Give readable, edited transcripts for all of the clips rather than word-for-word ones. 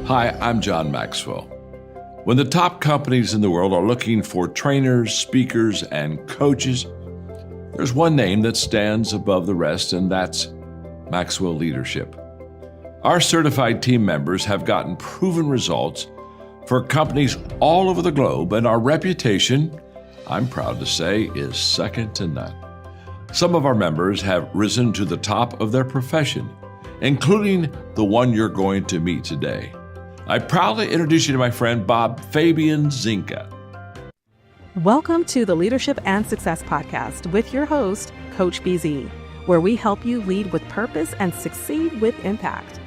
Hi, I'm John Maxwell. When the top companies in the world are looking for trainers, speakers, and coaches, there's one name that stands above the rest, and that's Maxwell Leadership. Our certified team members have gotten proven results for companies all over the globe, and our reputation, I'm proud to say, is second to none. Some of our members have risen to the top of their profession, including the one you're going to meet today. I proudly introduce you to my friend Bob Fabian Zinka. Welcome to the Leadership and Success Podcast with your host, Coach BZ, where we help you lead with purpose and succeed with impact.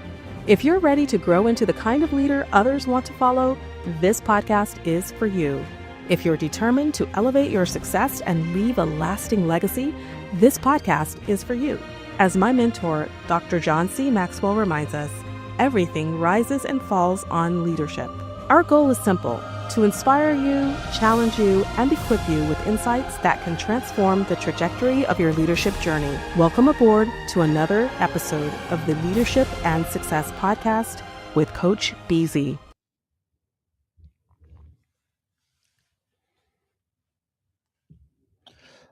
If you're ready to grow into the kind of leader others want to follow, this podcast is for you. If you're determined to elevate your success and leave a lasting legacy, this podcast is for you. As my mentor, Dr. John C. Maxwell reminds us, everything rises and falls on leadership. Our goal is simple: to inspire you, challenge you, and equip you with insights that can transform the trajectory of your leadership journey. Welcome aboard to another episode of the Leadership and Success Podcast with Coach BZ.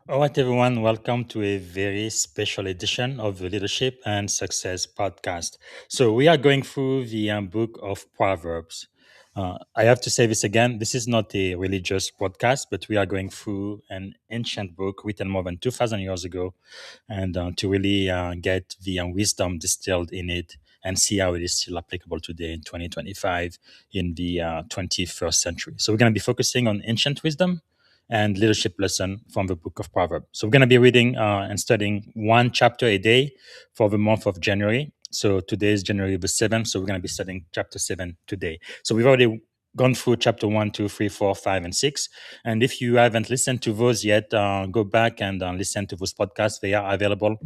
All right, everyone, welcome to a very special edition of the Leadership and Success Podcast. So, we are going through the Book of Proverbs. I have to say this again, this is not a religious podcast, but we are going through an ancient book written more than 2,000 years ago, and to really get the wisdom distilled in it and see how it is still applicable today in 2025 in the 21st century. So, we're going to be focusing on ancient wisdom and leadership lesson from the Book of Proverbs. So we're going to be reading and studying one chapter a day for the month of January. So today is January the 7th, so we're going to be studying chapter 7 today. So we've already gone through chapter 1, 2, 3, 4, 5, and 6. And if you haven't listened to those yet, go back and listen to those podcasts. They are available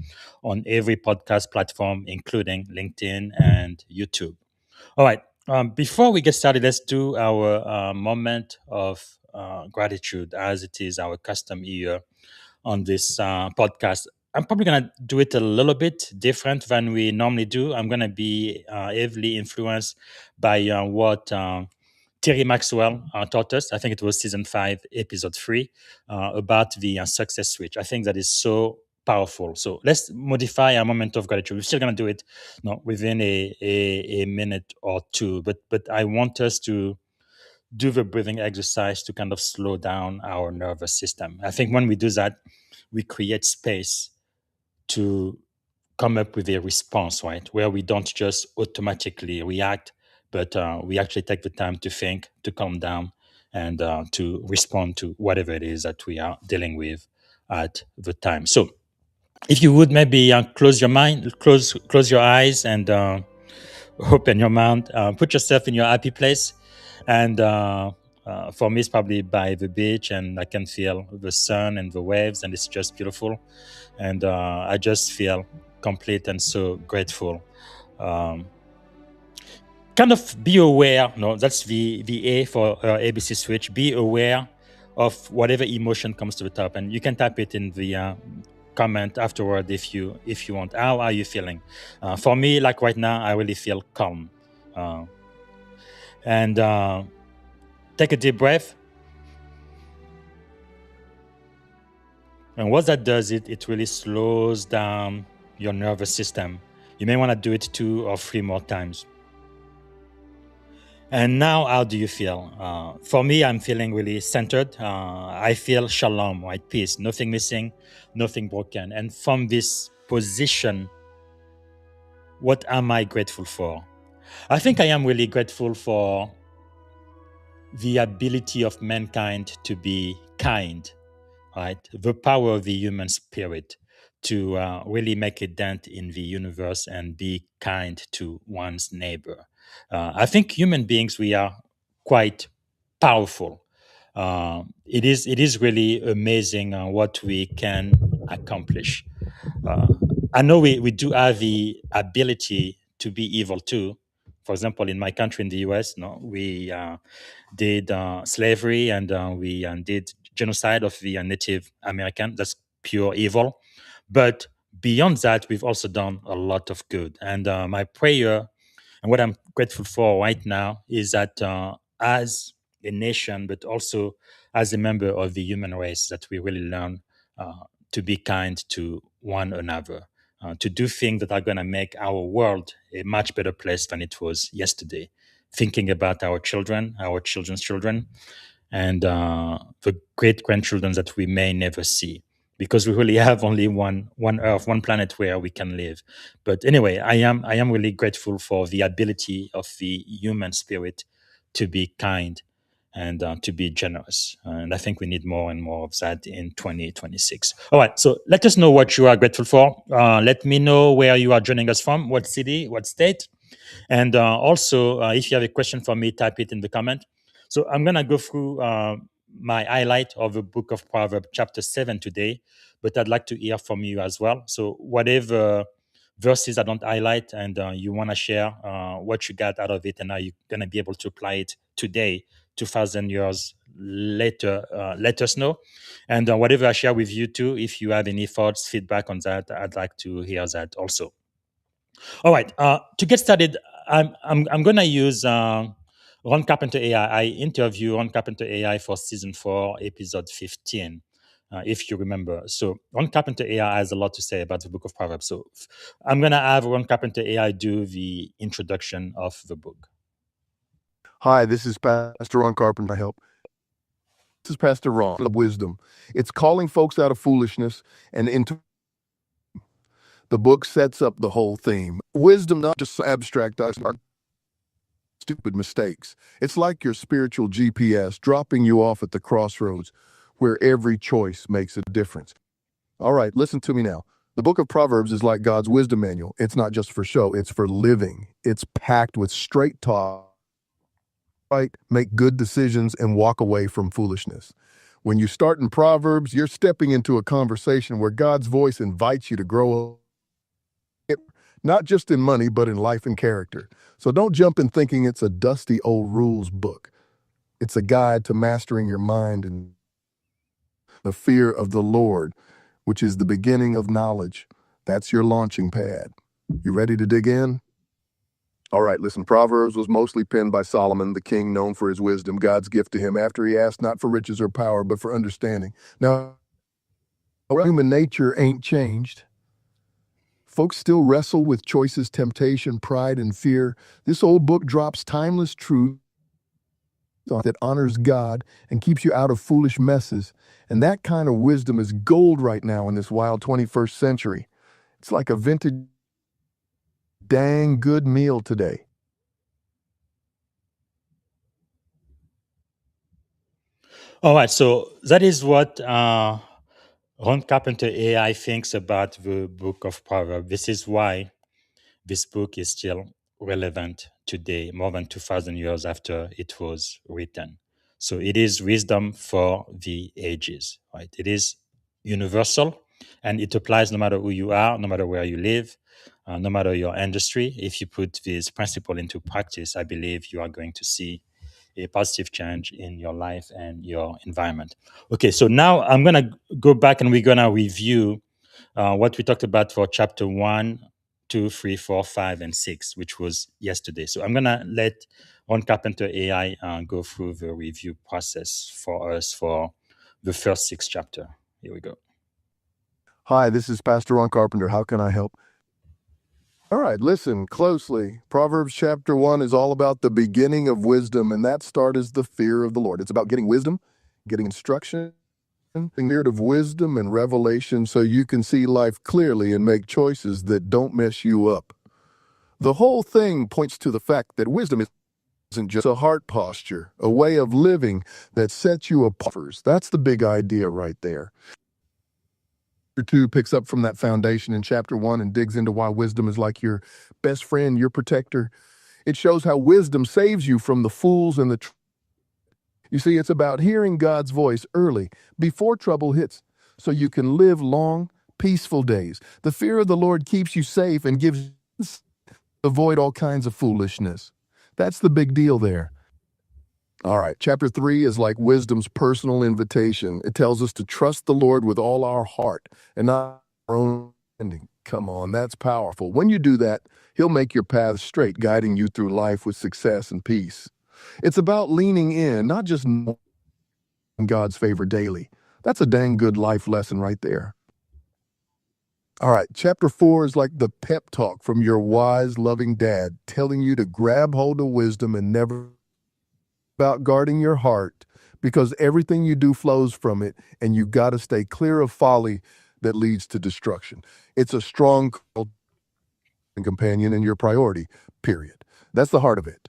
on every podcast platform, including LinkedIn and YouTube. All right. Before we get started, let's do our moment of gratitude, as it is our custom here on this podcast. I'm probably going to do it a little bit different than we normally do. I'm going to be heavily influenced by what Terry Maxwell taught us. I think it was season 5, episode 3, about the success switch. I think that is so powerful. So let's modify our moment of gratitude. We're still going to do it within a minute or two, but I want us to do the breathing exercise to kind of slow down our nervous system. I think when we do that, we create space to come up with a response, right? Where we don't just automatically react, but we actually take the time to think, to calm down, and to respond to whatever it is that we are dealing with at the time. So if you would maybe close your mind, close your eyes, and open your mouth, put yourself in your happy place. And for me, it's probably by the beach, and I can feel the sun and the waves, and it's just beautiful. And I just feel complete and so grateful. Kind of be aware, no, that's the A for ABC switch. Be aware of whatever emotion comes to the top, and you can type it in the comment afterward if you want. How are you feeling? For me, like right now, I really feel calm. And take a deep breath. And what that does, it really slows down your nervous system. You may want to do it 2 or 3 more times. And now, how do you feel? For me, I'm feeling really centered. I feel shalom, right? Peace, nothing missing, nothing broken. And from this position, what am I grateful for? I think I am really grateful for the ability of mankind to be kind, right? The power of the human spirit to really make a dent in the universe and be kind to one's neighbor. I think human beings, we are quite powerful. It is really amazing what we can accomplish. I know we do have the ability to be evil too. For example, in my country, in the US, no, we did slavery, and we did genocide of the Native American. That's pure evil. But beyond that, we've also done a lot of good. And my prayer And what I'm grateful for right now is that as a nation, but also as a member of the human race, that we really learn to be kind to one another, to do things that are going to make our world a much better place than it was yesterday. Thinking about our children, our children's children, and the great grandchildren that we may never see, because we really have only one Earth, one planet where we can live. But anyway, I am really grateful for the ability of the human spirit to be kind and to be generous. And I think we need more and more of that in 2026. All right, so let us know what you are grateful for. Let me know where you are joining us from, what city, what state. And also, if you have a question for me, type it in the comment. So I'm going to go through my highlight of the book of Proverbs, chapter 7 today, but I'd like to hear from you as well. So whatever verses I don't highlight and you want to share what you got out of it and how you're going to be able to apply it today, 2,000 years later, let us know. And whatever I share with you too, if you have any thoughts, feedback on that, I'd like to hear that also. All right. To get started, I'm gonna use Ron Carpenter AI. I interview Ron Carpenter AI for season 4, episode 15, if you remember. So Ron Carpenter AI has a lot to say about the book of Proverbs. So I'm gonna have Ron Carpenter AI do the introduction of the book. Hi, this is Pastor Ron Carpenter. I help. This is Pastor Ron of Wisdom. It's calling folks out of foolishness and into the book sets up the whole theme. Wisdom, not just abstract stupid mistakes. It's like your spiritual GPS dropping you off at the crossroads where every choice makes a difference. All right, listen to me now. The book of Proverbs is like God's wisdom manual. It's not just for show, it's for living. It's packed with straight talk. Right, make good decisions and walk away from foolishness. When you start in Proverbs, you're stepping into a conversation where God's voice invites you to grow up, not just in money, but in life and character. So don't jump in thinking it's a dusty old rules book. It's a guide to mastering your mind and the fear of the Lord, which is the beginning of knowledge. That's your launching pad. You ready to dig in? All right, listen, Proverbs was mostly penned by Solomon, the king known for his wisdom, God's gift to him after he asked not for riches or power, but for understanding. Now, human nature ain't changed. Folks still wrestle with choices, temptation, pride, and fear. This old book drops timeless truth that honors God and keeps you out of foolish messes. And that kind of wisdom is gold right now in this wild 21st century. It's like a vintage dang good meal today. All right, so that is what Ron Carpenter AI thinks about the book of Proverbs. This is why this book is still relevant today, more than 2,000 years after it was written. So it is wisdom for the ages, right? It is universal and it applies no matter who you are, no matter where you live, no matter your industry. If you put this principle into practice, I believe you are going to see a positive change in your life and your environment. Okay, so now I'm going to go back and we're going to review what we talked about for chapter 1, 2, 3, 4, 5, and 6, which was yesterday. So I'm going to let Ron Carpenter AI go through the review process for us for the first 6 chapter. Here we go. Hi, this is Pastor Ron Carpenter. How can I help? All right, listen closely. Proverbs chapter 1 is all about the beginning of wisdom, and that start is the fear of the Lord. It's about getting wisdom, getting instruction, the spirit of wisdom and revelation so you can see life clearly and make choices that don't mess you up. The whole thing points to the fact that wisdom isn't just a heart posture, a way of living that sets you apart. That's the big idea right there. Chapter 2 picks up from that foundation in chapter 1 and digs into why wisdom is like your best friend, your protector. It shows how wisdom saves you from the fools and the You see, it's about hearing God's voice early, before trouble hits, so you can live long, peaceful days. The fear of the Lord keeps you safe and gives avoid all kinds of foolishness. That's the big deal there. All right, chapter 3 is like wisdom's personal invitation. It tells us to trust the Lord with all our heart and not our own Come on, that's powerful. When you do that, he'll make your path straight, guiding you through life with success and peace. It's about leaning in, not just knowing God's favor daily. That's a dang good life lesson right there. All right, chapter 4 is like the pep talk from your wise, loving dad, telling you to grab hold of wisdom and never about guarding your heart, because everything you do flows from it, and you got to stay clear of folly that leads to destruction. It's a strong companion and your priority, period. That's the heart of it.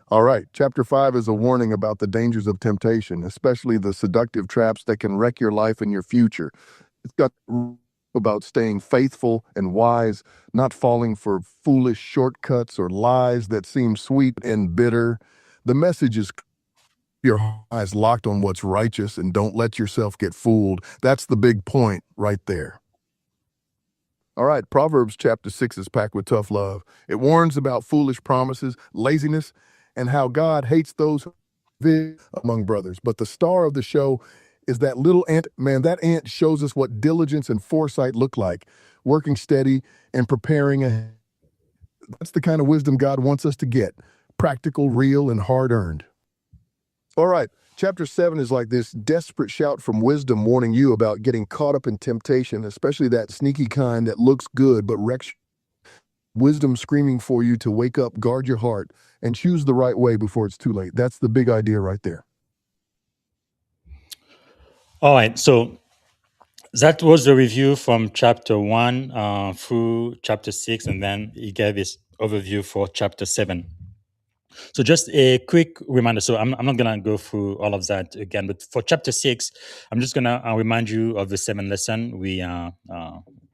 All right, chapter 5 is a warning about the dangers of temptation, especially the seductive traps that can wreck your life and your future. It's got about staying faithful and wise, not falling for foolish shortcuts or lies that seem sweet and bitter. The message is your eyes locked on what's righteous and don't let yourself get fooled. That's the big point right there. All right, Proverbs chapter 6 is packed with tough love. It warns about foolish promises, laziness, and how God hates those who live among brothers. But the star of the show is that little ant. Man, that ant shows us what diligence and foresight look like, working steady and preparing ahead. That's the kind of wisdom God wants us to get, practical, real, and hard-earned. All right, chapter 7 is like this desperate shout from wisdom warning you about getting caught up in temptation, especially that sneaky kind that looks good but wrecks. Wisdom screaming for you to wake up, guard your heart, and choose the right way before it's too late. That's the big idea right there. All right. So that was the review from chapter 1 through chapter 6, and then he gave his overview for chapter 7. So just a quick reminder. So I'm not going to go through all of that again, but for chapter 6, I'm just going to remind you of the 7 lesson we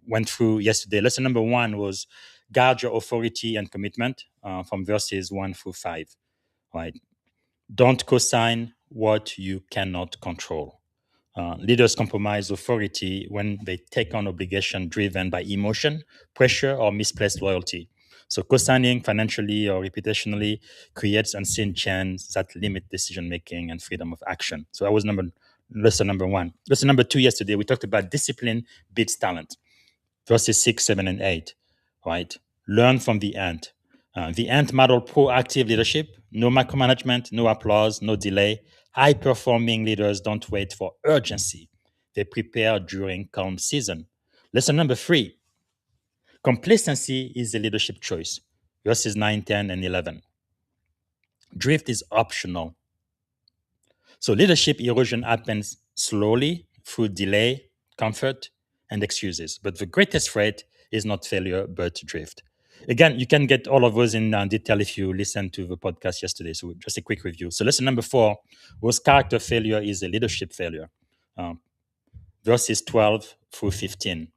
went through yesterday. Lesson number 1 was guard your authority and commitment from verses 1 through 5. Right? Don't co-sign what you cannot control. Leaders compromise authority when they take on obligation driven by emotion, pressure, or misplaced loyalty. So, co-signing financially or reputationally creates unseen chains that limit decision making and freedom of action. So, that was lesson number 1. Lesson number 2 yesterday, we talked about discipline beats talent, verses 6, 7, and 8. Right? Learn from the ant. The ant model proactive leadership, no micromanagement, no applause, no delay. High performing leaders don't wait for urgency. They prepare during calm season. Lesson number 3, complacency is a leadership choice. Verses 9, 10, and 11. Drift is optional. So leadership erosion happens slowly through delay, comfort, and excuses. But the greatest threat is not failure, but drift. Again, you can get all of those in detail if you listen to the podcast yesterday. So just a quick review. So lesson number 4 was character failure is a leadership failure. Verses 12 through 15.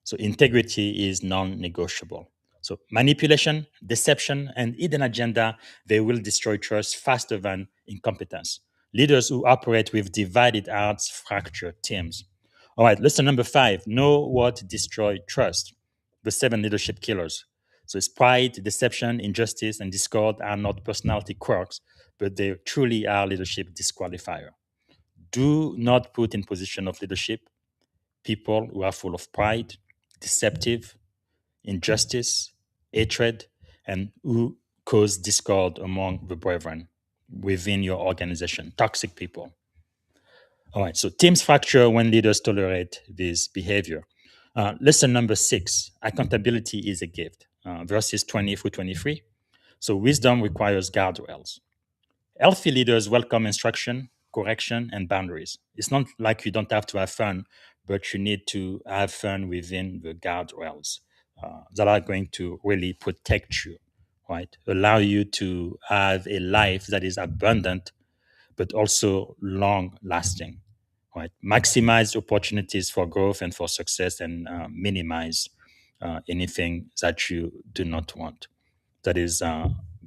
So integrity is non-negotiable. So manipulation, deception, and hidden agenda, they will destroy trust faster than incompetence. Leaders who operate with divided hearts fracture teams. All right, lesson number 5, know what destroys trust. The 7 leadership killers. So it's pride, deception, injustice, and discord are not personality quirks, but they truly are leadership disqualifier. Do not put in position of leadership people who are full of pride, deceptive, injustice, hatred, and who cause discord among the brethren within your organization, toxic people. All right, so teams fracture when leaders tolerate this behavior. Lesson number 6, accountability is a gift, verses 20 through 23. So wisdom requires guardrails. Healthy leaders welcome instruction, correction, and boundaries. It's not like you don't have to have fun, but you need to have fun within the guardrails that are going to really protect you, right? Allow you to have a life that is abundant, but also long lasting, right? Maximize opportunities for growth and for success and minimize anything that you do not want that is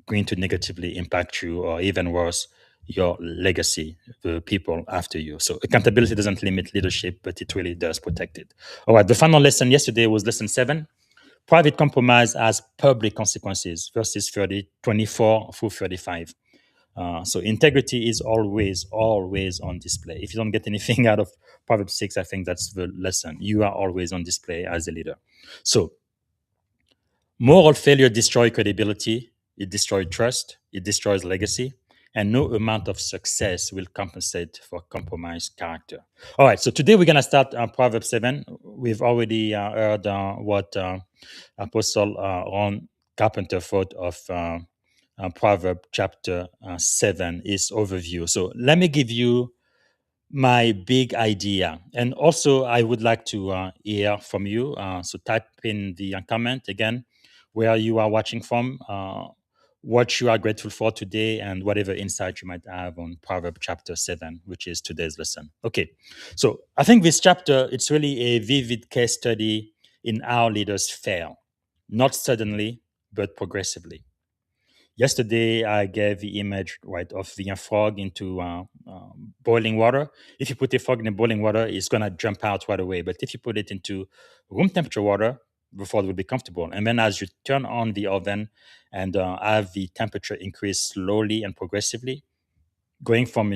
going to negatively impact you, or even worse, your legacy, the people after you. So accountability doesn't limit leadership, but it really does protect it. All right, the final lesson yesterday was lesson 7. Private compromise has public consequences, verses 24 through 35. So integrity is always, always on display. If you don't get anything out of Proverbs 6, I think that's the lesson. You are always on display as a leader. So moral failure destroys credibility, it destroys trust, it destroys legacy, and no amount of success will compensate for compromised character. All right, so today we're going to start Proverbs 7. We've already heard what Apostle Ron Carpenter thought of Proverbs chapter 7, his overview. So let me give you my big idea. And also, I would like to hear from you. So type in the comment again where you are watching from, what you are grateful for today, and whatever insight you might have on Proverbs chapter 7, which is today's lesson. Okay, so I think this chapter, it's really a vivid case study in how leaders fail, not suddenly, but progressively. Yesterday, I gave the image right of the frog into boiling water. If you put a frog in boiling water, it's gonna jump out right away. But if you put it into room temperature water, the frog will be comfortable. And then as you turn on the oven and have the temperature increase slowly and progressively, going from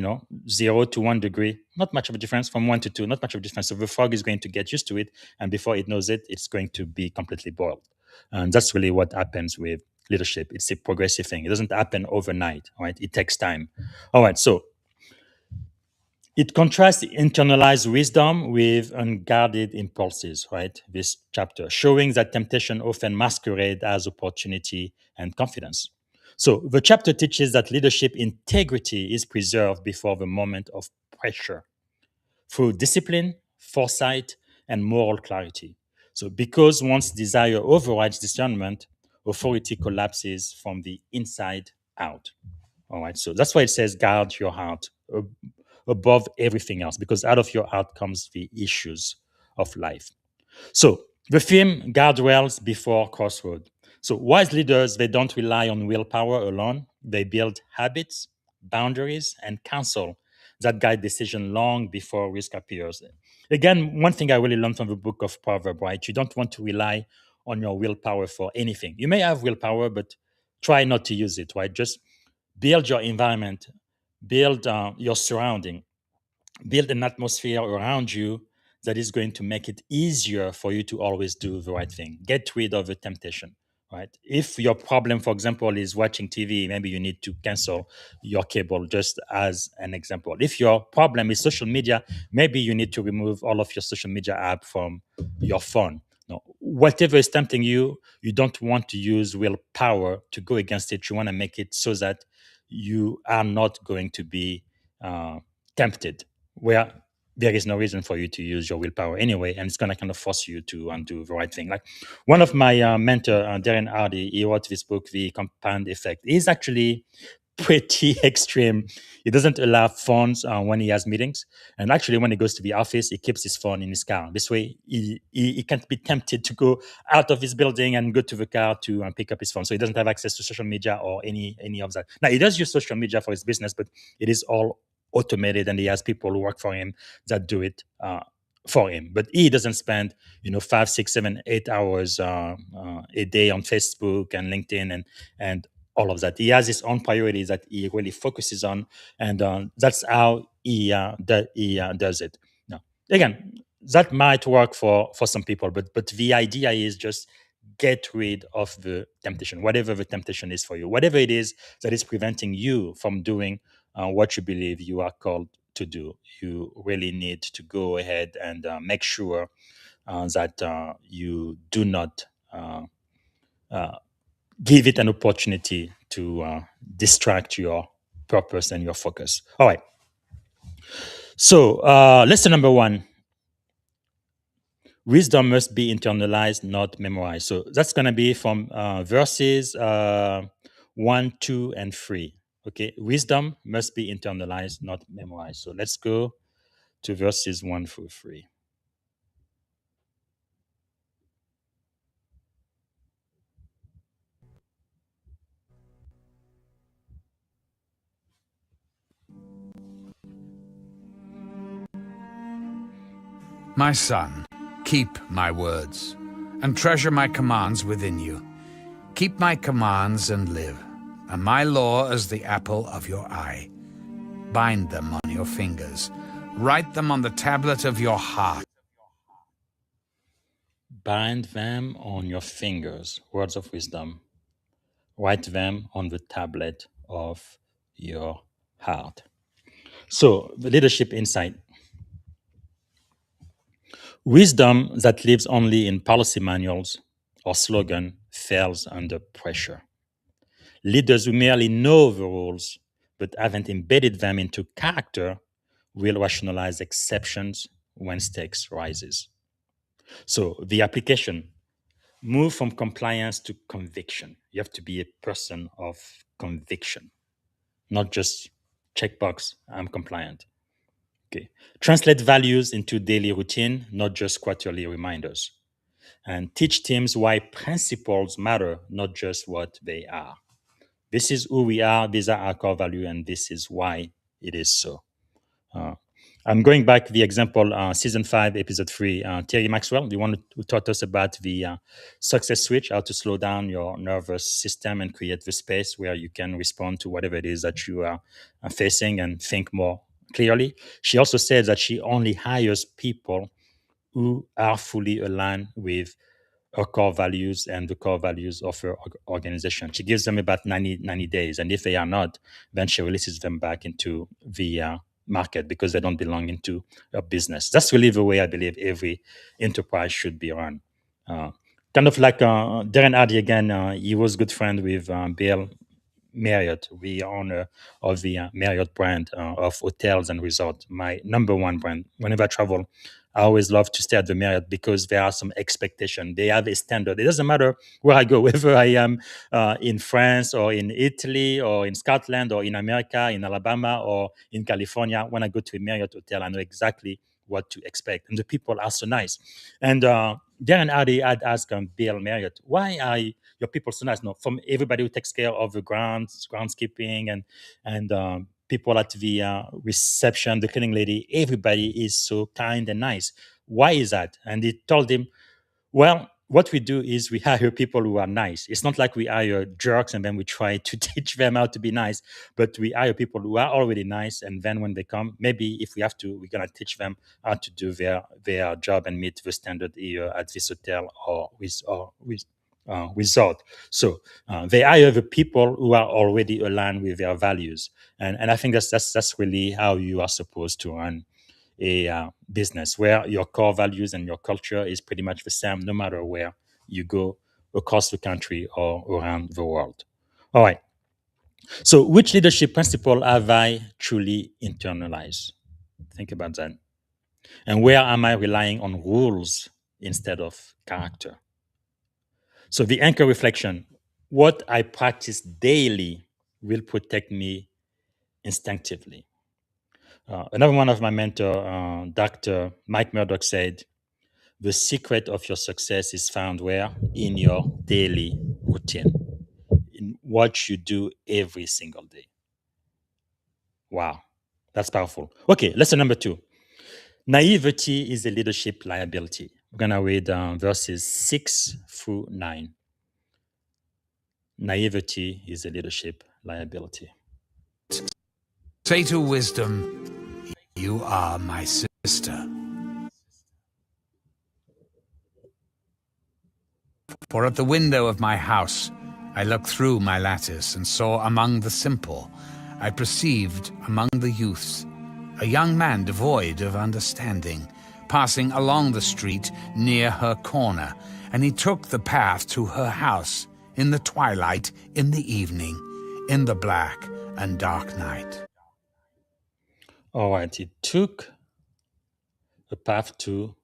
0 to 1 degree, not much of a difference. From 1 to 2, not much of a difference. So the frog is going to get used to it, and before it knows it, it's going to be completely boiled. And that's really what happens with leadership. It's a progressive thing. It doesn't happen overnight, right? It takes time. All right, so it contrasts internalized wisdom with unguarded impulses, right? This chapter, showing that temptation often masquerades as opportunity and confidence. So the chapter teaches that leadership integrity is preserved before the moment of pressure through discipline, foresight, and moral clarity. So because once desire overrides discernment, authority collapses from the inside out. All right, so that's why it says guard your heart above everything else, because out of your heart comes the issues of life. So the theme, guardrails before crossroad. So wise leaders, they don't rely on willpower alone. They build habits, boundaries, and counsel that guide decision long before risk appears. Again, one thing I really learned from the book of Proverbs, right? You don't want to rely on your willpower for anything. You may have willpower, but try not to use it, right? Just build your environment, build your surrounding, build an atmosphere around you that is going to make it easier for you to always do the right thing. Get rid of the temptation, right? If your problem, for example, is watching TV, maybe you need to cancel your cable, just as an example. If your problem is social media, maybe you need to remove all of your social media app from your phone. No, whatever is tempting you, you don't want to use willpower to go against it. You want to make it so that you are not going to be tempted, where there is no reason for you to use your willpower anyway, and it's going to kind of force you to do the right thing. Like one of my mentor, Darren Hardy, he wrote this book, The Compound Effect. He's actually pretty extreme. He doesn't allow phones when he has meetings, and actually when he goes to the office, he keeps his phone in his car. This way, he can't be tempted to go out of his building and go to the car to pick up his phone. So he doesn't have access to social media or any of that. Now he does use social media for his business, but it is all automated, and he has people who work for him that do it for him. But he doesn't spend 5, 6, 7, 8 hours a day on Facebook and LinkedIn and all of that. He has his own priorities that he really focuses on, and that's how he does it. Now, again, that might work for some people, but the idea is just get rid of the temptation, whatever the temptation is for you, whatever it is that is preventing you from doing what you believe you are called to do. You really need to go ahead and make sure that you do not give it an opportunity to distract your purpose and your focus. All right. So, lesson number 1. Wisdom must be internalized, not memorized. So that's going to be from verses 1, 2, and 3. Okay, wisdom must be internalized, not memorized. So let's go to verses 1 through 3. My son, keep my words, and treasure my commands within you. Keep my commands and live, and my law as the apple of your eye. Bind them on your fingers. Write them on the tablet of your heart. Bind them on your fingers, words of wisdom. Write them on the tablet of your heart. So, the leadership insight. Wisdom that lives only in policy manuals or slogan fails under pressure. Leaders who merely know the rules but haven't embedded them into character will rationalize exceptions when stakes rises. So the application, move from compliance to conviction. You have to be a person of conviction, not just checkbox, I'm compliant. Okay. Translate values into daily routine, not just quarterly reminders. And teach teams why principles matter, not just what they are. This is who we are, these are our core value, and this is why it is so. Uh, I'm going back to the example, season 5, episode 3. Terry Maxwell, the one who taught us about the success switch, how to slow down your nervous system and create the space where you can respond to whatever it is that you are facing and think more clearly. She also said that she only hires people who are fully aligned with her core values and the core values of her organization. She gives them about 90 days. And if they are not, then she releases them back into the market because they don't belong into a business. That's really the way I believe every enterprise should be run. Kind of like Darren Hardy again, he was good friend with Bill Marriott, the owner of the Marriott brand of hotels and resorts, my number one brand. Whenever I travel, I always love to stay at the Marriott because there are some expectation. They have a standard. It doesn't matter where I go, whether I am in France or in Italy or in Scotland or in America, in Alabama or in California. When I go to a Marriott hotel, I know exactly what to expect. And the people are so nice. And Darren Hardy had asked Bill Marriott, why are your people so nice? No, from everybody who takes care of the groundskeeping and people at the reception, the cleaning lady, everybody is so kind and nice. Why is that? And he told him, well, what we do is we hire people who are nice. It's not like we hire jerks and then we try to teach them how to be nice, but we hire people who are already nice. And then when they come, maybe if we have to, we're going to teach them how to do their job and meet the standard here at this hotel or resort. So they hire the people who are already aligned with their values. And I think that's really how you are supposed to run a business, where your core values and your culture is pretty much the same no matter where you go across the country or around the world. All right. So, which leadership principle have I truly internalized? Think about that. And where am I relying on rules instead of character? So, the anchor reflection, what I practice daily will protect me instinctively. Another one of my mentor, Dr. Mike Murdoch, said, the secret of your success is found where? In your daily routine, in what you do every single day. Wow, that's powerful. Okay, lesson number 2. Naivety is a leadership liability. We're going to read verses 6 through 9. Naivety is a leadership liability. Say to wisdom, you are my sister. For at the window of my house I looked through my lattice and saw among the simple, I perceived among the youths, a young man devoid of understanding, passing along the street near her corner, and he took the path to her house in the twilight, in the evening, in the black and dark night. All right, he took a path to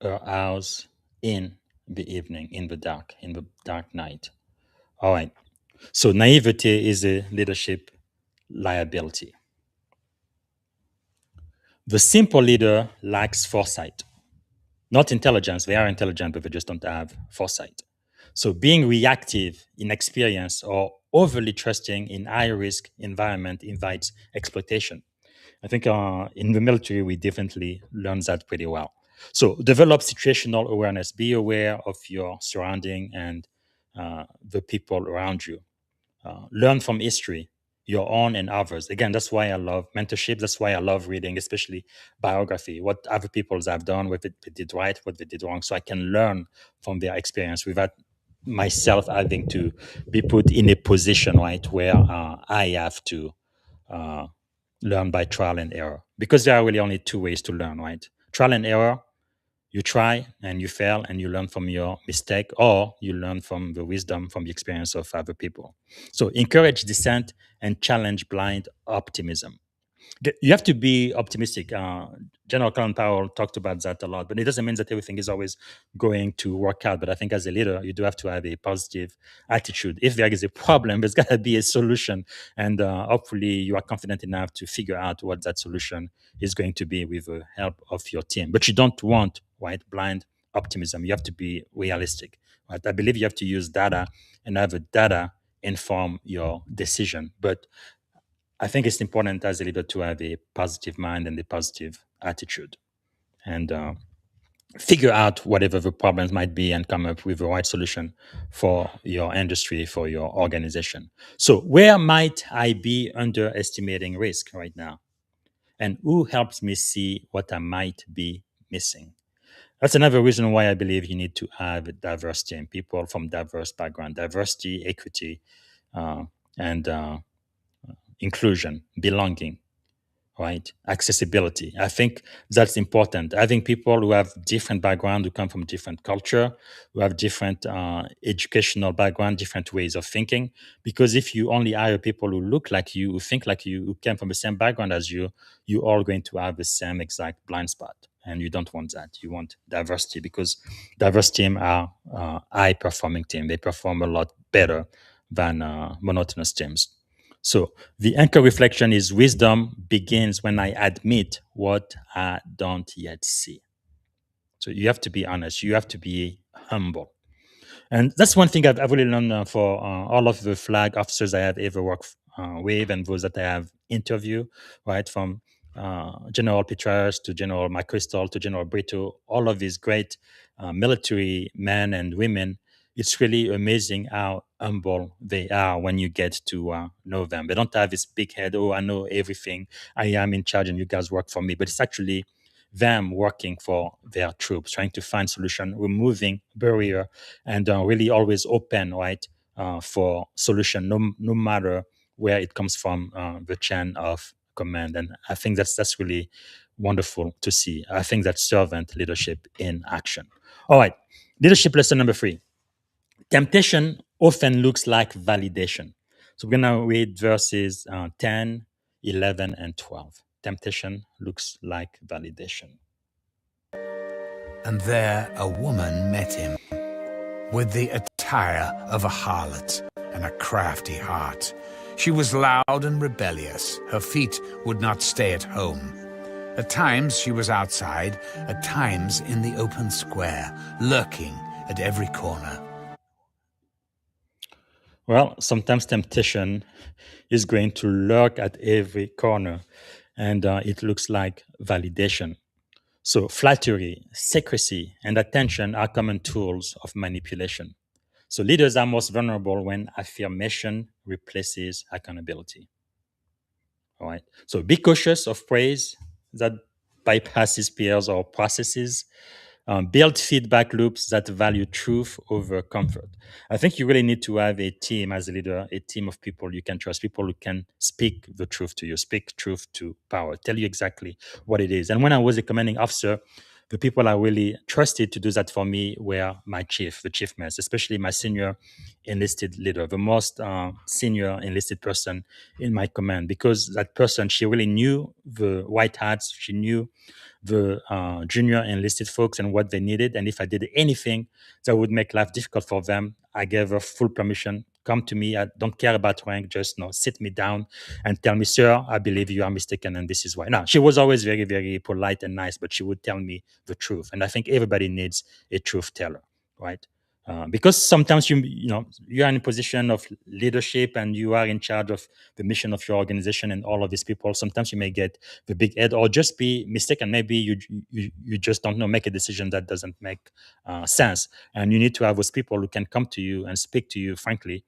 her house in the evening, in the dark night. All right. So naivety is a leadership liability. The simple leader lacks foresight, not intelligence. They are intelligent, but they just don't have foresight. So being reactive, inexperienced, or overly trusting in high-risk environment invites exploitation. I think in the military, we definitely learn that pretty well. So develop situational awareness. Be aware of your surrounding and the people around you. learn from history, your own and others. Again, that's why I love mentorship. That's why I love reading, especially biography, what other peoples have done, what they did right, what they did wrong, so I can learn from their experience without myself having to be put in a position, right, where I have to uh, learn by trial and error. Because there are really only two ways to learn, right? Trial and error, you try and you fail and you learn from your mistake, or you learn from the wisdom from the experience of other people. So encourage dissent and challenge blind optimism. You have to be optimistic. General Colin Powell talked about that a lot, but it doesn't mean that everything is always going to work out. But I think as a leader, you do have to have a positive attitude. If there is a problem, there's got to be a solution. And hopefully, you are confident enough to figure out what that solution is going to be with the help of your team. But you don't want, right, blind optimism. You have to be realistic. Right? I believe you have to use data and have the data inform your decision. But I think it's important as a leader to have a positive mind and a positive attitude, and figure out whatever the problems might be and come up with the right solution for your industry, for your organization. So, where might I be underestimating risk right now? And who helps me see what I might be missing? That's another reason why I believe you need to have a diverse team, people from diverse background, diversity, equity, uh, and inclusion, belonging, right? Accessibility. I think that's important. Having people who have different background, who come from different culture, who have different educational background, different ways of thinking. Because if you only hire people who look like you, who think like you, who came from the same background as you're all going to have the same exact blind spot. And you don't want that. You want diversity, because diverse teams are high performing team. They perform a lot better than monotonous teams. So the anchor reflection is wisdom begins when I admit what I don't yet see. So you have to be honest. You have to be humble. And that's one thing I've really learned for all of the flag officers I have ever worked with, and those that I have interviewed, right, from General Petraeus to General McChrystal to General Brito, all of these great military men and women. It's really amazing how humble they are when you get to know them. They don't have this big head, oh, I know everything, I am in charge and you guys work for me. But it's actually them working for their troops, trying to find solution, removing barrier, and really always open, right, for solution, no matter where it comes from, the chain of command. And I think that's really wonderful to see. I think that's servant leadership in action. All right, leadership lesson number 3. Temptation often looks like validation. So we're going to read verses 10, 11, and 12. Temptation looks like validation. And there a woman met him, with the attire of a harlot and a crafty heart. She was loud and rebellious. Her feet would not stay at home. At times she was outside, at times in the open square, lurking at every corner. Well, sometimes temptation is going to lurk at every corner, and it looks like validation. So, flattery, secrecy, and attention are common tools of manipulation. So, leaders are most vulnerable when affirmation replaces accountability. All right. So, be cautious of praise that bypasses peers or processes. Build feedback loops that value truth over comfort. I think you really need to have a team as a leader, a team of people you can trust, people who can speak the truth to you, speak truth to power, tell you exactly what it is. And when I was a commanding officer, the people I really trusted to do that for me were my chief, the chief mess, especially my senior enlisted leader, the most senior enlisted person in my command, because that person, she really knew the white hats, she knew the junior enlisted folks and what they needed. And if I did anything that would make life difficult for them, I gave her full permission. Come to me. I don't care about rank. Just sit me down and tell me, sir, I believe you are mistaken, and this is why. Now, she was always very, very polite and nice, but she would tell me the truth. And I think everybody needs a truth teller, right? Because sometimes you are in a position of leadership and you are in charge of the mission of your organization and all of these people. Sometimes you may get the big head or just be mistaken. Maybe you just don't know, make a decision that doesn't make sense, and you need to have those people who can come to you and speak to you frankly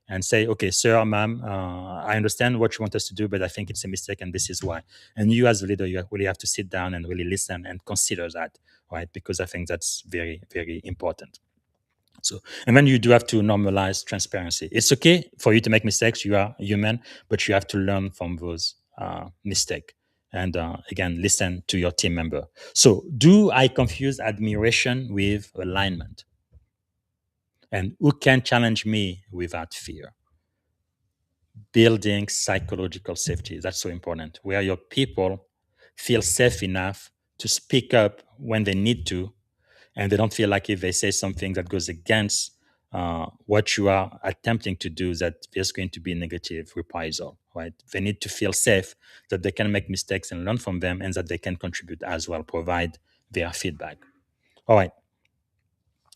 and say, okay, sir, ma'am, I understand what you want us to do, but I think it's a mistake and this is why. And you as a leader, you really have to sit down and really listen and consider that, right? Because I think that's very, very important. So, and then you do have to normalize transparency. It's okay for you to make mistakes. You are human, but you have to learn from those mistakes. And again, listen to your team member. So, do I confuse admiration with alignment? And who can challenge me without fear? Building psychological safety. That's so important. Where your people feel safe enough to speak up when they need to, and they don't feel like if they say something that goes against what you are attempting to do, that there's going to be a negative reprisal, right? They need to feel safe that they can make mistakes and learn from them, and that they can contribute as well, provide their feedback. All right.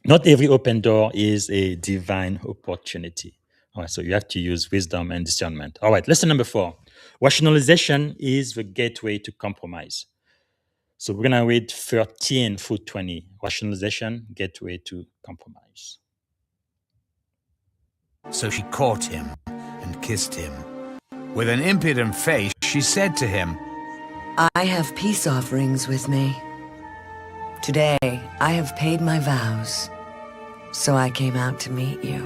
Not every open door is a divine opportunity. All right, so you have to use wisdom and discernment. All right, lesson number 4. Rationalization is the gateway to compromise. So we're going to read 13 through 20. Rationalization, gateway to compromise. So she caught him and kissed him. With an impudent face, she said to him, I have peace offerings with me. Today, I have paid my vows, so I came out to meet you,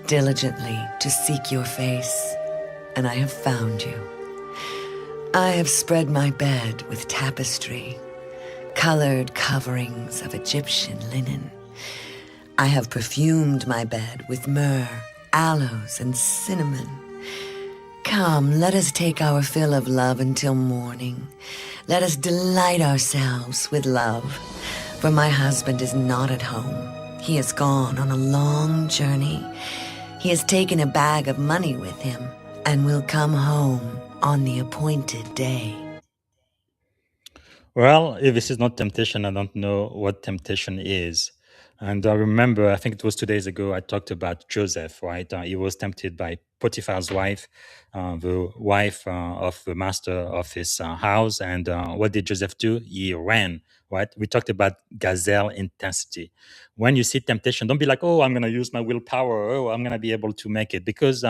diligently to seek your face, and I have found you. I have spread my bed with tapestry, colored coverings of Egyptian linen. I have perfumed my bed with myrrh, aloes, and cinnamon. Come, let us take our fill of love until morning. Let us delight ourselves with love, for my husband is not at home. He has gone on a long journey. He has taken a bag of money with him and will come home on the appointed day. Well, if this is not temptation, I don't know what temptation is. And I remember, I think it was 2 days ago, I talked about Joseph, right? He was tempted by Potiphar's wife, the wife of the master of his house. And what did Joseph do? He ran, right? We talked about gazelle intensity. When you see temptation, don't be like, oh, I'm going to use my willpower. Oh, I'm going to be able to make it. Because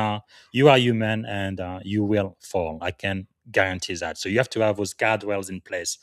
you are human and you will fall. I can guarantee that. So you have to have those guardrails in place.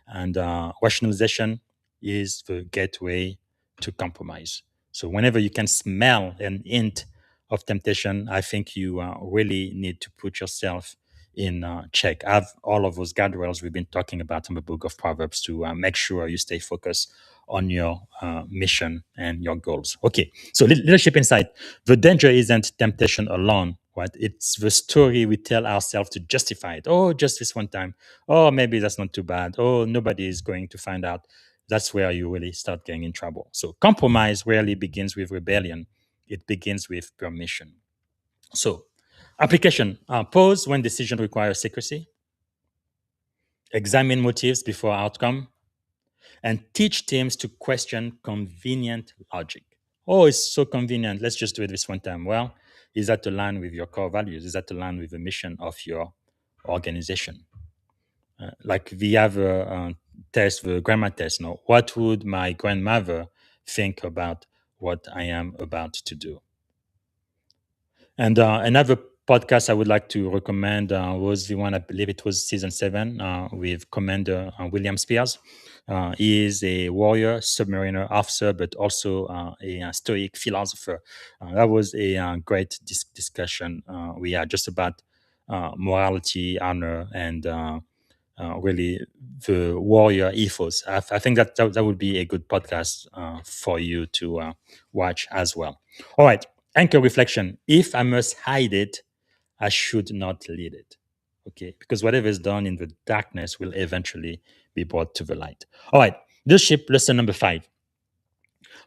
And rationalization is the gateway to compromise. So whenever you can smell an hint of temptation, I think you really need to put yourself in check. Have all of those guardrails we've been talking about in the Book of Proverbs to make sure you stay focused on your mission and your goals. Okay, so leadership insight. The danger isn't temptation alone, right? It's the story we tell ourselves to justify it. Oh, just this one time. Oh, maybe that's not too bad. Oh, nobody is going to find out. That's where you really start getting in trouble. So compromise rarely begins with rebellion. It begins with permission. So application, pause when decision requires secrecy, examine motives before outcome, and teach teams to question convenient logic. Oh, it's so convenient. Let's just do it this one time. Well, is that aligned with your core values? Is that aligned with the mission of your organization? Like we have a test, the grammar test. Now, what would my grandmother think about what I am about to do? And another podcast I would like to recommend was the one, I believe it was season 7 with Commander William Spears. He is a warrior, submariner officer, but also a stoic philosopher. That was a great discussion we had just about morality, honor, and really the warrior ethos. I think that would be a good podcast for you to watch as well. All right, anchor reflection. If I must hide it, I should not lead it. Okay, because whatever is done in the darkness will eventually be brought to the light. All right, leadership lesson number 5.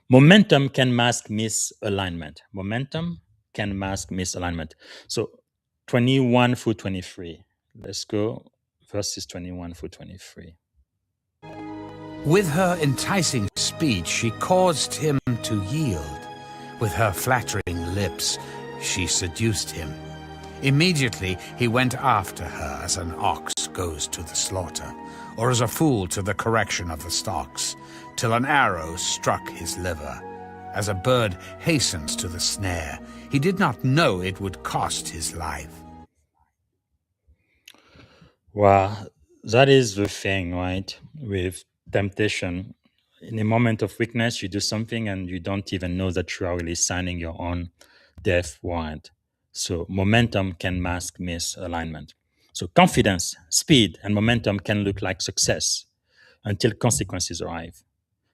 Momentum can mask misalignment. Momentum can mask misalignment. So 21 through 23. Let's go. Verses 21 through 23. With her enticing speech, she caused him to yield. With her flattering lips, she seduced him. Immediately he went after her as an ox goes to the slaughter, or as a fool to the correction of the stocks, till an arrow struck his liver. as a bird hastens to the snare. He did not know it would cost his life. Well, that is the thing, right? With temptation. In a moment of weakness, you do something and you don't even know that you are really signing your own death warrant. So, momentum can mask misalignment. So, confidence, speed, and momentum can look like success until consequences arrive.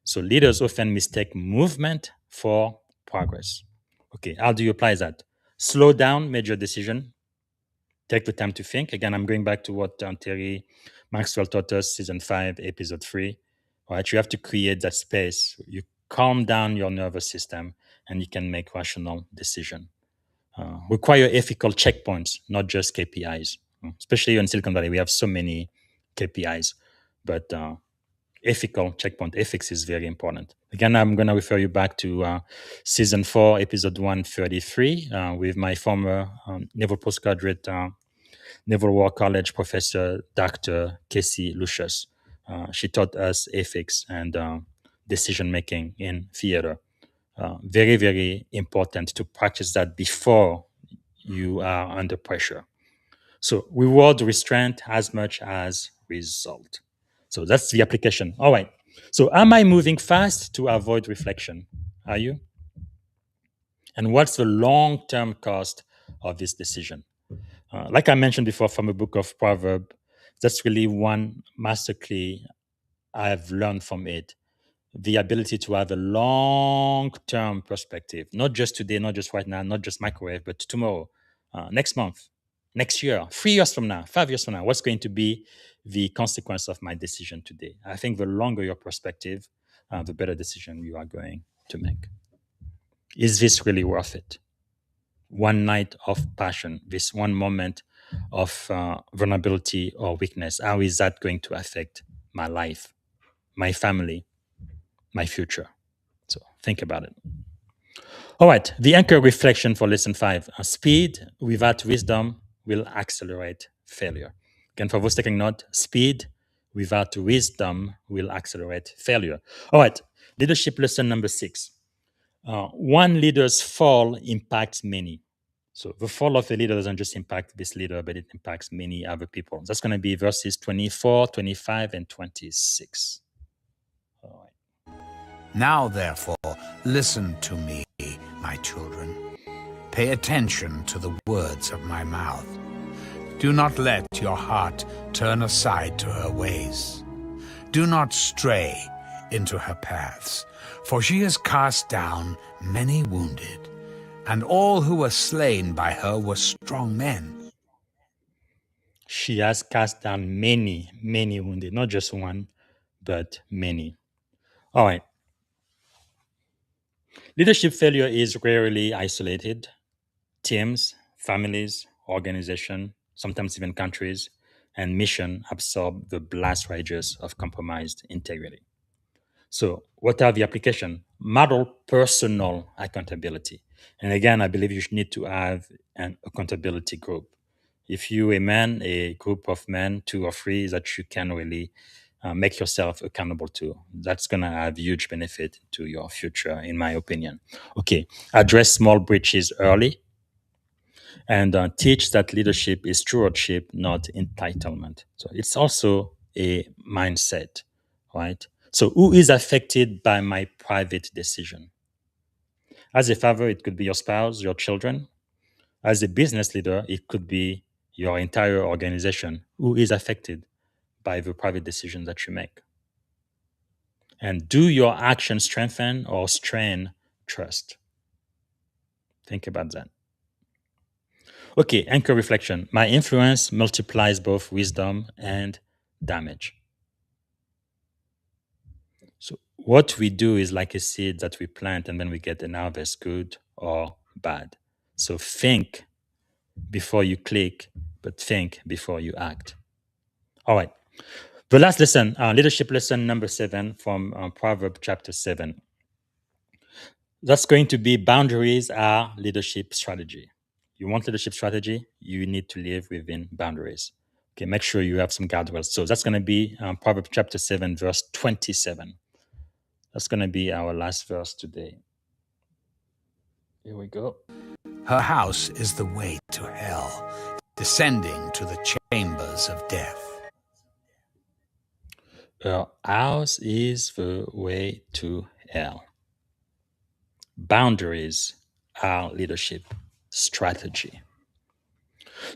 So, leaders often mistake movement for progress. Okay, how do you apply that? Slow down major decision, take the time to think. Again, I'm going back to what Terry Maxwell taught us, season 5, episode 3. Right? You have to create that space. You calm down your nervous system and you can make rational decision. Require ethical checkpoints, not just KPIs. Especially in Silicon Valley, we have so many KPIs, but ethical checkpoint ethics is very important. Again, I'm going to refer you back to season 4, episode 133, with my former Naval Postgraduate Naval War College professor, Dr. Casey Lucius. She taught us ethics and decision making in theater. Very, very important to practice that before you are under pressure. So reward restraint as much as result. So that's the application. All right. So am I moving fast to avoid reflection? Are you? And what's the long-term cost of this decision? Like I mentioned before from the book of Proverbs, that's really one master key I've learned from it. The ability to have a long-term perspective, not just today, not just right now, not just microwave, but tomorrow, next month, next year, 3 years from now, 5 years from now, what's going to be the consequence of my decision today? I think the longer your perspective, the better decision you are going to make. Is this really worth it? One night of passion, this one moment of vulnerability or weakness, how is that going to affect my life, my family, my future? So think about it. All right, the anchor reflection for lesson 5. Speed without wisdom will accelerate failure. Again, for those taking note, speed without wisdom will accelerate failure. All right, leadership lesson number 6. One leader's fall impacts many. So the fall of a leader doesn't just impact this leader, but it impacts many other people. That's going to be verses 24, 25, and 26. All right. Now, therefore, listen to me, my children. Pay attention to the words of my mouth. Do not let your heart turn aside to her ways. Do not stray into her paths, for she has cast down many wounded, and all who were slain by her were strong men. She has cast down many, many wounded, not just one, but many. All right. Leadership failure is rarely isolated. Teams, families, organizations, sometimes even countries, and mission absorb the blast rages of compromised integrity. So, what are the application? Model personal accountability. And again, I believe you need to have an accountability group. If you a man, a group of men, 2 or 3 that you can really make yourself accountable to, that's going to have huge benefit to your future, in my opinion. Okay, address small breaches early and teach that leadership is stewardship, not entitlement. So it's also a mindset, right? So who is affected by my private decision? As a father, it could be your spouse, your children. As a business leader, it could be your entire organization. Who is affected by the private decisions that you make? And do your actions strengthen or strain trust? Think about that. Okay, anchor reflection. My influence multiplies both wisdom and damage. So, what we do is like a seed that we plant and then we get an harvest, good or bad. So, think before you click, but think before you act. All right. The last lesson, leadership lesson number 7 from Proverbs chapter 7. That's going to be boundaries are leadership strategy. You want leadership strategy, you need to live within boundaries. Okay, make sure you have some guardrails. So that's going to be Proverbs chapter 7, verse 27. That's going to be our last verse today. Here we go. Her house is the way to hell, descending to the chambers of death. Her house is the way to hell. Boundaries are leadership strategy.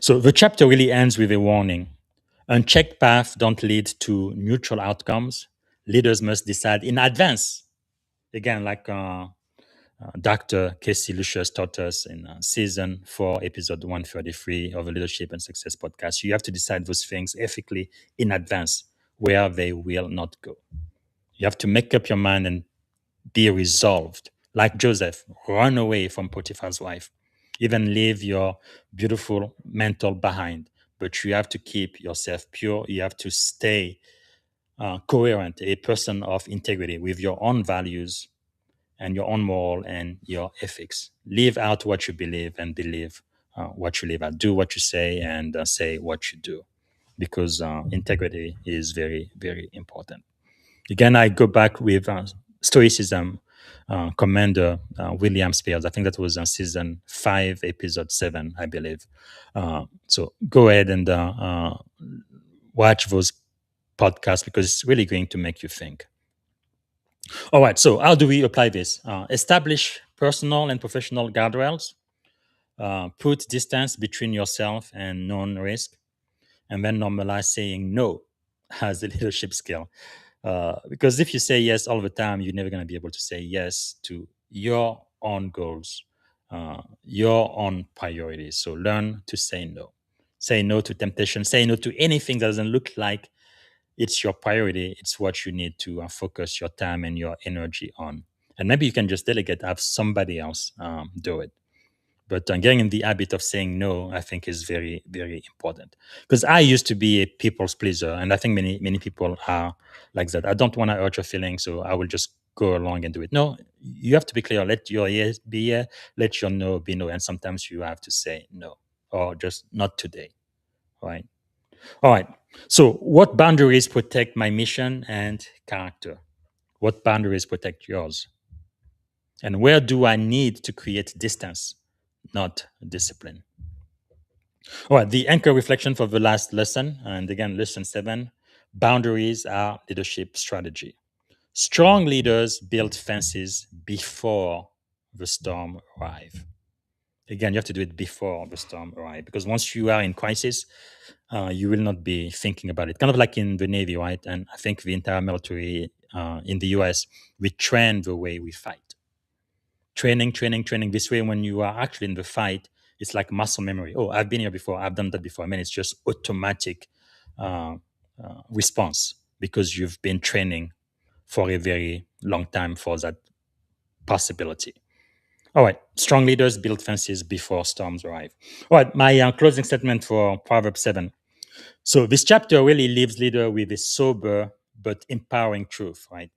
So the chapter really ends with a warning. Unchecked paths don't lead to neutral outcomes. Leaders must decide in advance. Again, like Dr. Casey Lucius taught us in season 4, episode 133 of the Leadership and Success podcast. You have to decide those things ethically in advance where they will not go. You have to make up your mind and be resolved. Like Joseph, run away from Potiphar's wife. Even leave your beautiful mentor behind. But you have to keep yourself pure. You have to stay coherent, a person of integrity with your own values and your own moral and your ethics. Live out what you believe and believe what you live out. Do what you say and say what you do, because integrity is very, very important. Again, I go back with Stoicism, Commander William Spears. I think that was season 5, episode 7, I believe. So go ahead and watch those podcasts because it's really going to make you think. All right, so how do we apply this? Establish personal and professional guardrails. Put distance between yourself and known risk, and then normalize saying no as a leadership skill. Because if you say yes all the time, you're never going to be able to say yes to your own goals, your own priorities. So learn to say no. Say no to temptation. Say no to anything that doesn't look like it's your priority. It's what you need to focus your time and your energy on. And maybe you can just delegate, have somebody else do it. But getting in the habit of saying no, I think, is very, very important. Because I used to be a people's pleaser, and I think many people are like that. I don't want to hurt your feelings, so I will just go along and do it. No, you have to be clear. Let your yes be yes, let your no be no, and sometimes you have to say no, or just not today, right? All right. So, what boundaries protect my mission and character? What boundaries protect yours? And where do I need to create distance, not discipline? All right, the anchor reflection for the last lesson, and again, lesson 7, boundaries are leadership strategy. Strong leaders build fences before the storm arrives. Again, you have to do it before the storm arrives, because once you are in crisis, you will not be thinking about it. Kind of like in the Navy, right? And I think the entire military in the US, we train the way we fight. Training. This way, when you are actually in the fight, it's like muscle memory. Oh, I've been here before. I've done that before. I mean, it's just automatic uh, response because you've been training for a very long time for that possibility. All right. Strong leaders build fences before storms arrive. All right. My closing statement for Proverbs 7. So this chapter really leaves leader with a sober but empowering truth, right?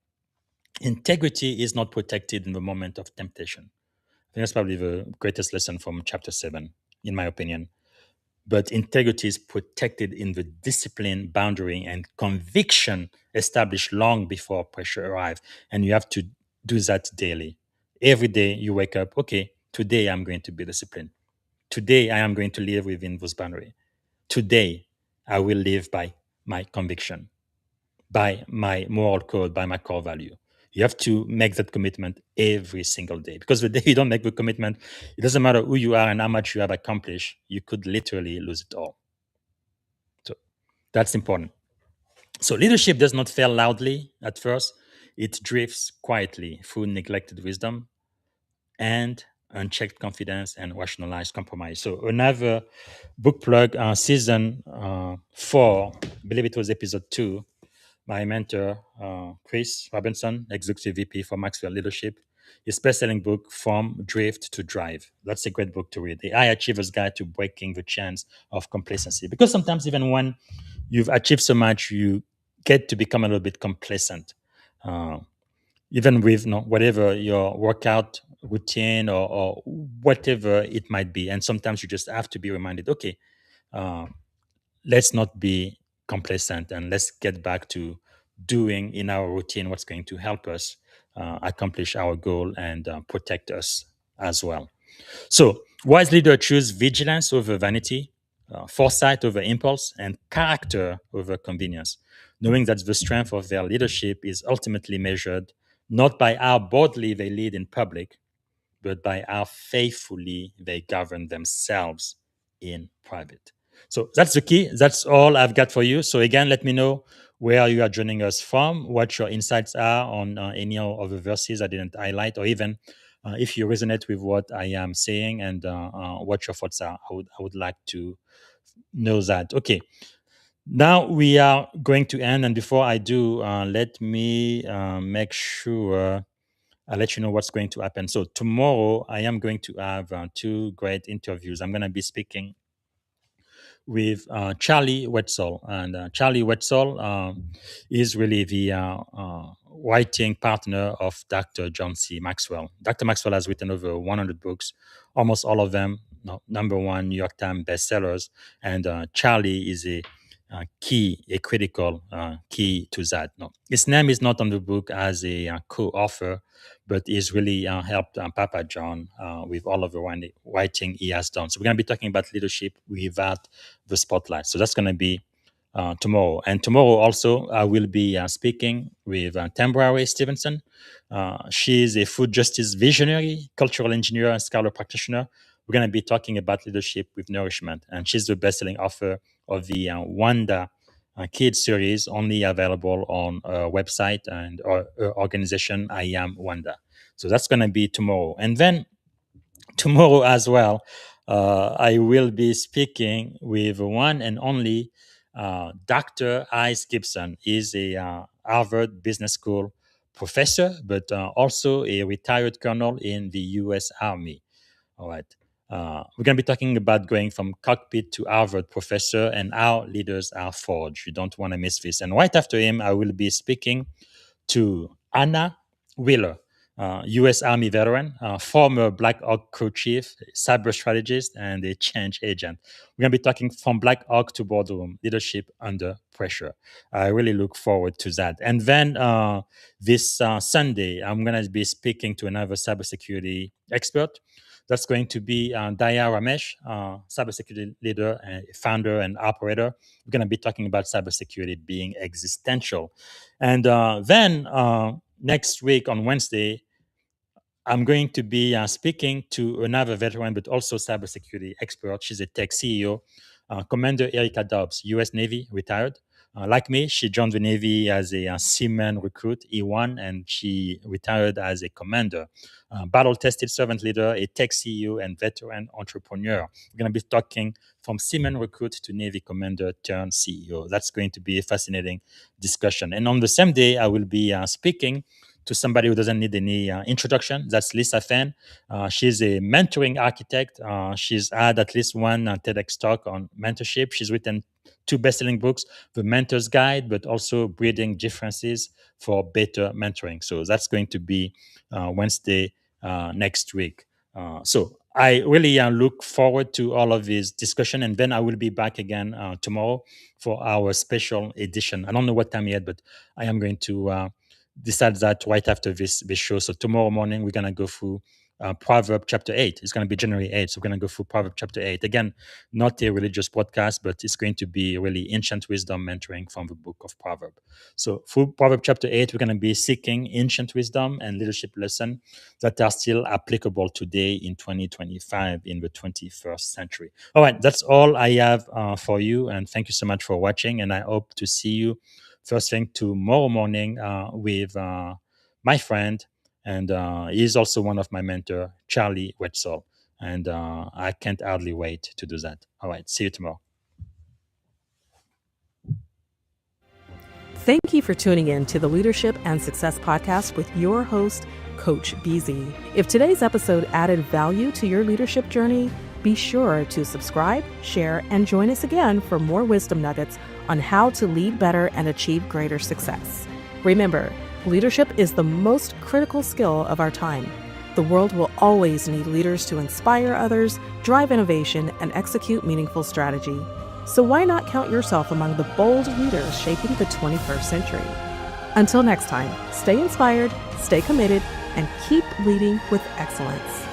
Integrity is not protected in the moment of temptation. I think that's probably the greatest lesson from chapter 7, in my opinion. But integrity is protected in the discipline, boundary, and conviction established long before pressure arrives. And you have to do that daily. Every day you wake up, okay, today I'm going to be disciplined. Today I am going to live within those boundaries. Today I will live by my conviction, by my moral code, by my core value. You have to make that commitment every single day, because the day you don't make the commitment, it doesn't matter who you are and how much you have accomplished, you could literally lose it all. So that's important. So leadership does not fail loudly at first. It drifts quietly through neglected wisdom and unchecked confidence and rationalized compromise. So another book plug, season 4, I believe it was episode 2, my mentor, Chris Robinson, Executive VP for Maxwell Leadership, his best-selling book, From Drift to Drive. That's a great book to read. The High Achiever's Guide to Breaking the Chains of Complacency. Because sometimes even when you've achieved so much, you get to become a little bit complacent. Even with whatever your workout routine or whatever it might be. And sometimes you just have to be reminded, okay, let's not be complacent and let's get back to doing in our routine what's going to help us accomplish our goal and protect us as well. So, wise leaders choose vigilance over vanity, foresight over impulse, and character over convenience, knowing that the strength of their leadership is ultimately measured not by how boldly they lead in public, but by how faithfully they govern themselves in private. So that's the key. That's all I've got for you. So again, let me know where you are joining us from, what your insights are on any of the verses I didn't highlight, or even if you resonate with what I am saying and what your thoughts are. I would like to know that. Okay. Now we are going to end, and before I do, let me make sure I'll let you know what's going to happen. So tomorrow I am going to have two great interviews. I'm going to be speaking with Charlie Wetzel, and Charlie Wetzel is really the writing partner of Dr. John C. Maxwell. Dr. Maxwell has written over 100 books, almost all of them number one New York Times bestsellers, and Charlie is a critical key to that. No, his name is not on the book as a co-author, but he's really helped Papa John with all of the writing he has done. So we're going to be talking about leadership without the spotlight. So that's going to be tomorrow. And tomorrow also, I will be speaking with Temporary Stevenson. She is a food justice visionary, cultural engineer, and scholar practitioner. We're going to be talking about leadership with nourishment. And she's the best-selling author of the Wanda Kids series, only available on our website and our organization, I Am Wanda. So that's going to be tomorrow. And then tomorrow as well, I will be speaking with one and only Dr. Ice Gibson. He's a Harvard Business School professor, but also a retired colonel in the U.S. Army. All right. We're going to be talking about going from cockpit to Harvard professor and how leaders are forged. You don't want to miss this. And right after him, I will be speaking to Anna Wheeler, U.S. Army veteran, former Black Hawk crew chief, cyber strategist, and a change agent. We're going to be talking from Black Hawk to boardroom, leadership under pressure. I really look forward to that. And then this Sunday, I'm going to be speaking to another cybersecurity expert. That's going to be Daya Ramesh, cybersecurity leader, founder, and operator. We're going to be talking about cybersecurity being existential. And then next week on Wednesday, I'm going to be speaking to another veteran, but also cybersecurity expert. She's a tech CEO, Commander Erica Dobbs, U.S. Navy, retired. Like me, she joined the Navy as a seaman recruit, E1, and she retired as a commander. Battle-tested servant leader, a tech CEO, and veteran entrepreneur. We're going to be talking from seaman recruit to Navy commander turned CEO. That's going to be a fascinating discussion. And on the same day, I will be speaking to somebody who doesn't need any introduction. That's Lisa Fenn. She's a mentoring architect. She's had at least one TEDx talk on mentorship. She's written 2 best-selling books, The Mentor's Guide, but also Breeding Differences for Better Mentoring. So that's going to be Wednesday next week. So I really look forward to all of this discussion, and then I will be back again tomorrow for our special edition. I don't know what time yet, but I am going to decide that right after this show. So tomorrow morning, we're going to go through Proverbs chapter 8. It's going to be January 8th. So we're going to go through Proverbs chapter 8. Again, not a religious podcast, but it's going to be really ancient wisdom mentoring from the book of Proverbs. So through Proverbs chapter 8, we're going to be seeking ancient wisdom and leadership lessons that are still applicable today in 2025 in the 21st century. All right, that's all I have for you. And thank you so much for watching. And I hope to see you first thing tomorrow morning with my friend, and he's also one of my mentor, Charlie Wetzel. And I can't hardly wait to do that. All right, see you tomorrow. Thank you for tuning in to the Leadership and Success Podcast with your host, Coach BZ. If today's episode added value to your leadership journey, be sure to subscribe, share, and join us again for more wisdom nuggets on how to lead better and achieve greater success. Remember, leadership is the most critical skill of our time. The world will always need leaders to inspire others, drive innovation, and execute meaningful strategy. So why not count yourself among the bold leaders shaping the 21st century? Until next time, stay inspired, stay committed, and keep leading with excellence.